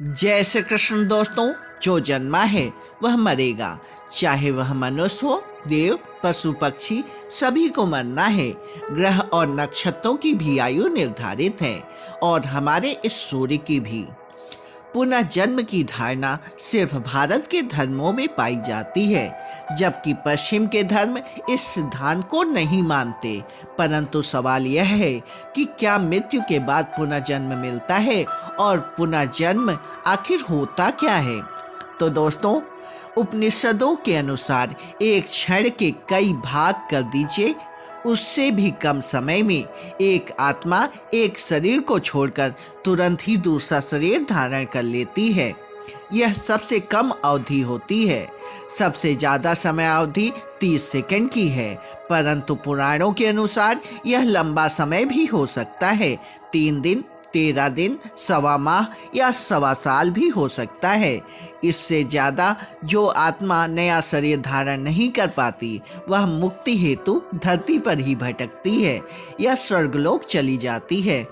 जय श्री कृष्ण दोस्तों। जो जन्मा है वह मरेगा, चाहे वह मनुष्य हो, देव, पशु पक्षी, सभी को मरना है। ग्रह और नक्षत्रों की भी आयु निर्धारित है और हमारे इस सूर्य की भी। पुनः जन्म की धारणा सिर्फ भारत के धर्मों में पाई जाती है, जबकि पश्चिम के धर्म इस सिद्धांत को नहीं मानते। परंतु सवाल यह है कि क्या मृत्यु के बाद पुनः जन्म मिलता है और पुनः जन्म आखिर होता क्या है? तो दोस्तों, उपनिषदों के अनुसार एक क्षण के कई भाग कर दीजिए, उससे भी कम समय में एक आत्मा एक शरीर को छोड़कर तुरंत ही दूसरा शरीर धारण कर लेती है। यह सबसे कम अवधि होती है। सबसे ज़्यादा समय अवधि 30 सेकंड की है, परंतु पुराणों के अनुसार यह लंबा समय भी हो सकता है। 3 दिन, 13 दिन, सवा माह या सवा साल भी हो सकता है। इससे ज़्यादा जो आत्मा नया शरीर धारण नहीं कर पाती, वह मुक्ति हेतु धरती पर ही भटकती है या स्वर्गलोक चली जाती है,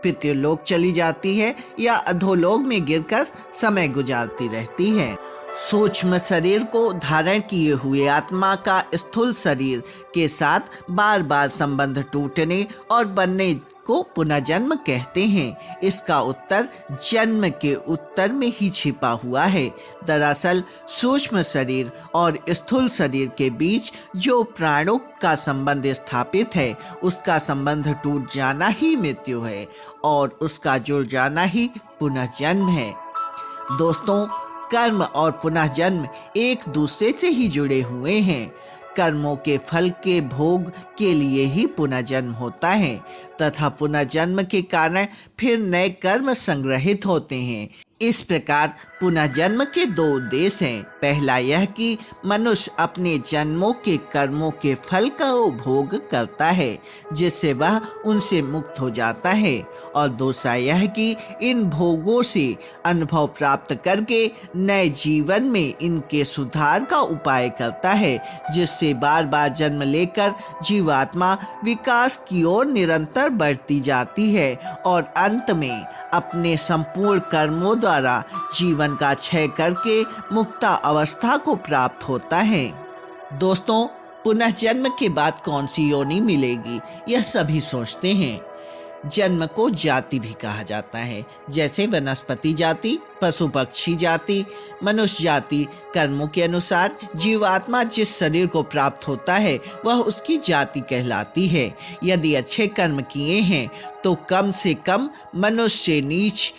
पितृलोक चली जाती है या अधोलोक में गिरकर समय गुजारती रहती है। सूक्ष्म शरीर को धारण किए हुए आत्मा का स्थूल शरीर के साथ बार बार संबंध टूटने और बनने को पुनर्जन्म कहते हैं। इसका उत्तर जन्म के उत्तर में ही छिपा हुआ है। दरअसल सूक्ष्म शरीर और स्थूल शरीर के बीच जो प्राणों का संबंध स्थापित है, उसका संबंध टूट जाना ही मृत्यु है और उसका जुड़ जाना ही पुनर्जन्म है। दोस्तों, कर्म और पुनर्जन्म एक दूसरे से ही जुड़े हुए हैं। कर्मों के फल के भोग के लिए ही पुनर्जन्म होता है तथा पुनर्जन्म के कारण फिर नए कर्म संग्रहित होते हैं। इस प्रकार पुनर्जन्म के 2 उद्देश्य हैं। पहला यह कि मनुष्य अपने जन्मों के कर्मों के फल का उपभोग करता है, जिससे वह उनसे मुक्त हो जाता है, और दूसरा यह कि इन भोगों से अनुभव प्राप्त करके नए जीवन में इनके सुधार का उपाय करता है, जिससे बार बार जन्म लेकर जीवात्मा विकास की ओर निरंतर बढ़ती जाती है और अंत में अपने संपूर्ण कर्मों द्वारा जीवन का क्षय करके मुक्ता अवस्था को प्राप्त होता है। दोस्तों, पुनः जन्म के बाद कौन सी योनि मिलेगी, यह सभी सोचते हैं। जन्म को जाति भी कहा जाता है, जैसे वनस्पति जाति, पशु पक्षी जाति, मनुष्य जाति। कर्मों के अनुसार जीवात्मा जिस शरीर को प्राप्त होता है वह उसकी जाति कहलाती है। यदि अच्छे कर्म किए हैं तो कम से कम मनुष्य से नीच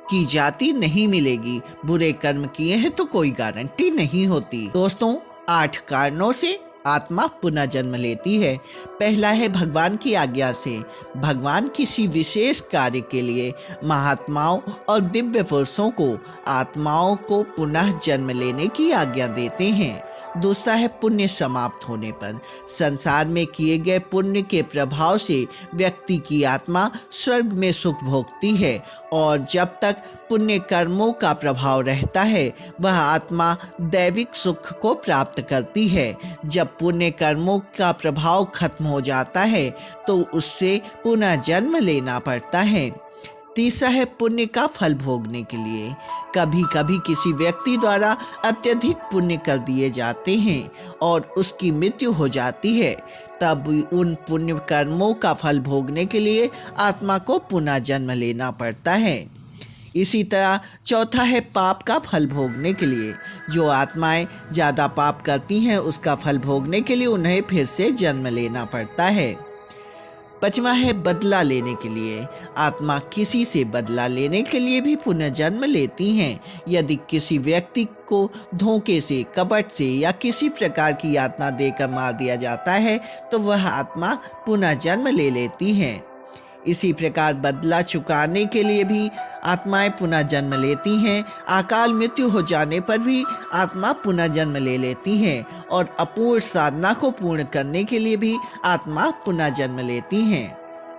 की जाति नहीं मिलेगी। बुरे कर्म किए हैं तो कोई गारंटी नहीं होती। दोस्तों, 8 कारणों से आत्मा पुनः जन्म लेती है। पहला है भगवान की आज्ञा से। भगवान किसी विशेष कार्य के लिए महात्माओं और दिव्य पुरुषों को आत्माओं को पुनः जन्म लेने की आज्ञा देते हैं। दूसरा है पुण्य समाप्त होने पर। संसार में किए गए पुण्य के प्रभाव से व्यक्ति की आत्मा स्वर्ग में सुख भोगती है, और जब तक पुण्य कर्मों का प्रभाव रहता है वह आत्मा दैविक सुख को प्राप्त करती है। जब पुण्य कर्मों का प्रभाव खत्म हो जाता है तो उससे पुनः जन्म लेना पड़ता है। तीसरा है पुण्य का फल भोगने के लिए। कभी कभी किसी व्यक्ति द्वारा अत्यधिक पुण्य कर दिए जाते हैं और उसकी मृत्यु हो जाती है, तब उन पुण्य कर्मों का फल भोगने के लिए आत्मा को पुनः जन्म लेना पड़ता है। इसी तरह चौथा है पाप का फल भोगने के लिए। जो आत्माएं ज़्यादा पाप करती हैं उसका फल भोगने के लिए उन्हें फिर से जन्म लेना पड़ता है। 5वां है बदला लेने के लिए। आत्मा किसी से बदला लेने के लिए भी पुनर्जन्म लेती हैं। यदि किसी व्यक्ति को धोखे से, कपट से या किसी प्रकार की यातना देकर मार दिया जाता है तो वह आत्मा पुनः जन्म ले लेती हैं। इसी प्रकार बदला चुकाने के लिए भी आत्माएं पुनः जन्म लेती हैं। अकाल मृत्यु हो जाने पर भी आत्मा पुनः जन्म ले लेती हैं और अपूर्ण साधना को पूर्ण करने के लिए भी आत्मा पुनः जन्म लेती हैं।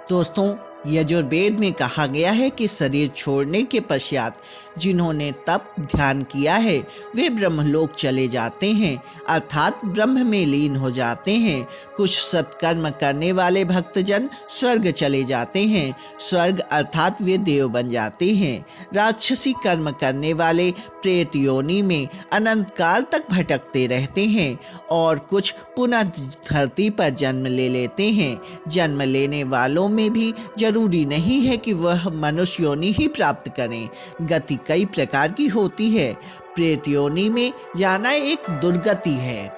दोस्तों, यजुर्वेद में कहा गया है कि शरीर छोड़ने के पश्चात जिन्होंने तप ध्यान किया है वे ब्रह्मलोक चले जाते हैं, अर्थात ब्रह्म में लीन हो जाते हैं। कुछ सत्कर्म करने वाले भक्तजन स्वर्ग चले जाते हैं, स्वर्ग अर्थात वे देव बन जाते हैं। राक्षसी कर्म करने वाले प्रेत योनि में अनंत काल तक भटकते रहते हैं और कुछ पुनः धरती पर जन्म ले लेते हैं। जन्म लेने वालों में भी जरूरी नहीं है कि वह मनुष्य योनि ही प्राप्त करें, गति कई प्रकार की होती है। प्रेत योनि में जाना एक दुर्गति है।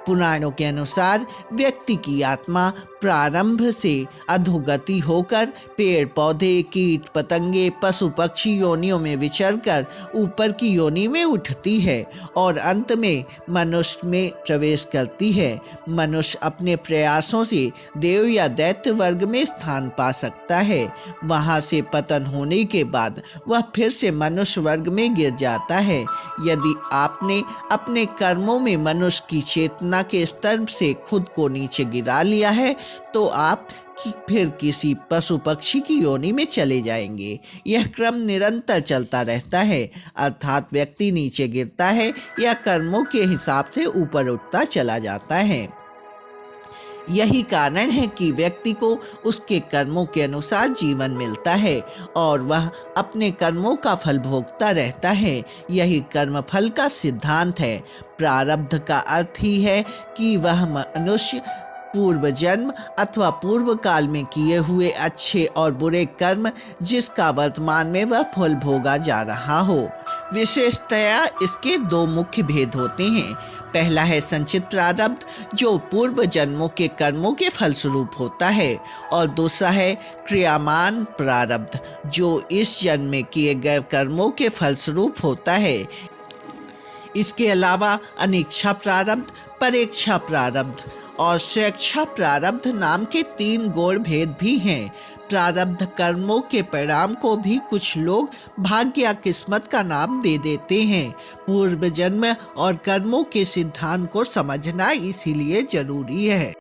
पुराणों के अनुसार व्यक्ति की आत्मा प्रारंभ से अधोगति होकर पेड़ पौधे कीट पतंगे पशु पक्षी योनियों में विचरकर ऊपर की योनि में उठती है और अंत में मनुष्य में प्रवेश करती है। मनुष्य अपने प्रयासों से देव या दैत्य वर्ग में स्थान पा सकता है। वहां से पतन होने के बाद वह फिर से मनुष्य वर्ग में गिर जाता है। यदि आपने अपने कर्मों में मनुष्य की चेतना के स्तर से खुद को नीचे गिरा लिया है तो आप फिर किसी पशु पक्षी की योनि में चले जाएंगे। यह क्रम निरंतर चलता रहता है, अर्थात व्यक्ति नीचे गिरता है या कर्मों के हिसाब से ऊपर उठता चला जाता है। यही कारण है कि व्यक्ति को उसके कर्मों के अनुसार जीवन मिलता है और वह अपने कर्मों का फल भोगता रहता है। यही कर्म फल का सिद्धांत है। प्रारब्ध का अर्थ ही है कि वह मनुष्य पूर्व जन्म अथवा पूर्व काल में किए हुए अच्छे और बुरे कर्म जिसका वर्तमान में वह फल भोगा जा रहा हो। विशेषतया इसके दो मुख्य भेद होते हैं। पहला है संचित प्रारब्ध जो पूर्व जन्मों के कर्मों के फलस्वरूप होता है और दूसरा है क्रियामान प्रारब्ध जो इस जन्म में किए गए कर्मों के फलस्वरूप होता है। इसके अलावा अनिच्छा प्रारब्ध, परेच्छा प्रारब्ध और स्वेच्छा प्रारब्ध नाम के 3 गौण भेद भी हैं। प्रारब्ध कर्मों के परिणाम को भी कुछ लोग भाग्य या किस्मत का नाम दे देते हैं। पूर्व जन्म और कर्मों के सिद्धांत को समझना इसीलिए जरूरी है।